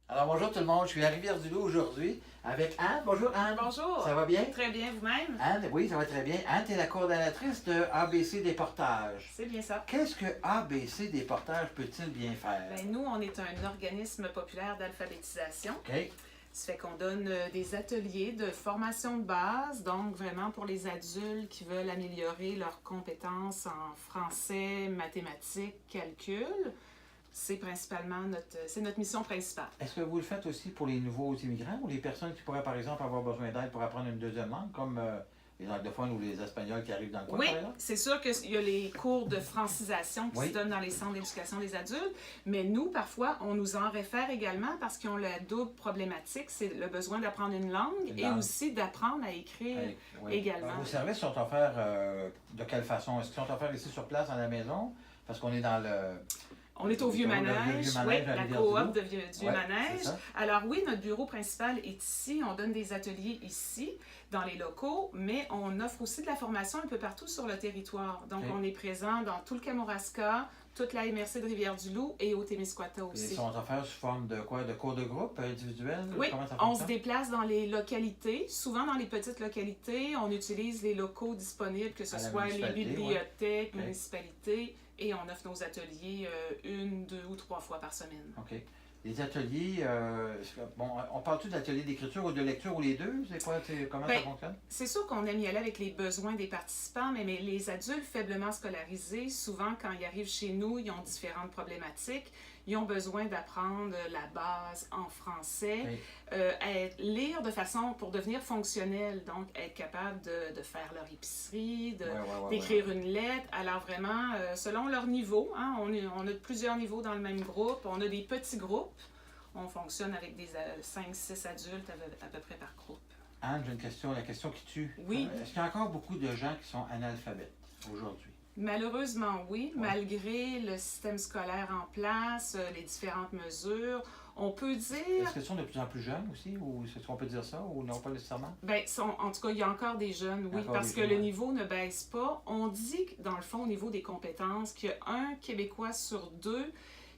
Alors bonjour tout le monde, je suis à Rivière-du-Loup aujourd'hui avec Anne. Bonjour Anne. Bonjour. Ça va bien? Très bien, vous-même? Anne, oui, ça va très bien. Anne, tu es la coordonnatrice de ABC Déportage. C'est bien ça. Qu'est-ce que ABC Déportage peut-il bien faire? Ben, nous, on est un organisme populaire d'alphabétisation. OK. Ça fait qu'on donne des ateliers de formation de base, donc vraiment pour les adultes qui veulent améliorer leurs compétences en français, mathématiques, calcul. C'est principalement notre mission principale. Est-ce que vous le faites aussi pour les nouveaux immigrants ou les personnes qui pourraient, par exemple, avoir besoin d'aide pour apprendre une deuxième langue, comme les anglophones ou les espagnols qui arrivent dans le coin, Oui, par exemple? c'est sûr qu'il y a les cours de francisation qui Oui. se donnent dans les centres d'éducation des adultes, mais nous, parfois, on nous en réfère également parce qu'ils ont la double problématique, c'est le besoin d'apprendre une langue et aussi d'apprendre à écrire également. Vos services sont offerts de quelle façon? Est-ce qu'ils sont offerts ici sur place, à la maison? Parce qu'on est dans le... On est au Vieux-Manège, oui, la coop du Vieux-Manège. Alors oui, notre bureau principal est ici. On donne des ateliers ici, dans les locaux, mais on offre aussi de la formation un peu partout sur le territoire. Donc, on est présent dans tout le Kamouraska, toute la MRC de Rivière-du-Loup et au Témiscouata aussi. Ils sont offerts sous forme de quoi? De cours de groupe individuels? Oui, comment ça on se déplace dans les localités. Souvent, dans les petites localités, on utilise les locaux disponibles, que ce soit les bibliothèques, municipalités, et on offre nos ateliers 1, 2 ou 3 fois par semaine. OK. Les ateliers, bon, on parle-tu d'ateliers d'écriture ou de lecture ou les deux? C'est quoi, comment ça fonctionne? C'est sûr qu'on aime y aller avec les besoins des participants, mais les adultes faiblement scolarisés, souvent quand ils arrivent chez nous, ils ont différentes problématiques. Ils ont besoin d'apprendre la base en français, lire de façon pour devenir fonctionnel, donc être capable de faire leur épicerie, d'écrire une lettre. Alors vraiment, selon leur niveau, hein, on a plusieurs niveaux dans le même groupe, on a des petits groupes, on fonctionne avec des 5-6 adultes à peu près par groupe. Anne, j'ai une question, la question qui tue. Oui. Est-ce qu'il y a encore beaucoup de gens qui sont analphabètes aujourd'hui? Malheureusement, oui. Malgré le système scolaire en place, les différentes mesures, on peut dire... Est-ce qu'ils sont de plus en plus jeunes aussi, ou est-ce qu'on peut dire ça, ou non, pas nécessairement? Bien, en tout cas, il y a encore des jeunes, oui, parce que le niveau ne baisse pas. On dit, dans le fond, au niveau des compétences, qu'il y a un Québécois sur 2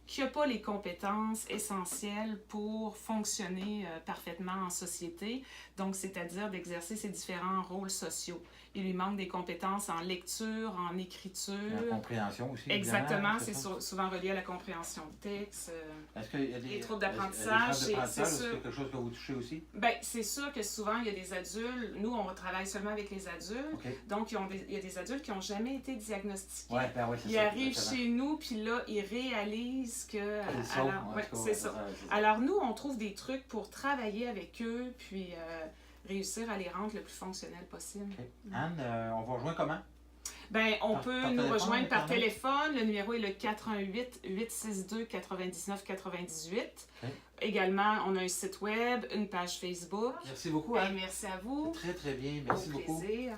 qui n'a pas les compétences essentielles pour fonctionner parfaitement en société, donc c'est-à-dire d'exercer ses différents rôles sociaux. Il lui manque des compétences en lecture, en écriture. La compréhension aussi. Exactement, c'est souvent relié à la compréhension de texte. Est-ce qu'il y a des troubles d'apprentissage, c'est quelque chose que vous touchez aussi? Bien, c'est sûr que souvent, il y a des adultes, nous, on travaille seulement avec les adultes, donc il y a des adultes qui n'ont jamais été diagnostiqués. Ils arrivent chez nous, puis là, ils réalisent que... c'est ça. Alors, nous, on trouve des trucs pour travailler avec eux, puis réussir à les rendre le plus fonctionnels possible. Anne, on va rejoindre comment? Bien, on peut nous rejoindre par téléphone. Le numéro est le 418-862-9998. Également, on a un site web, une page Facebook. Merci beaucoup, Anne. Merci à vous. Très, très bien. Merci beaucoup. Au plaisir.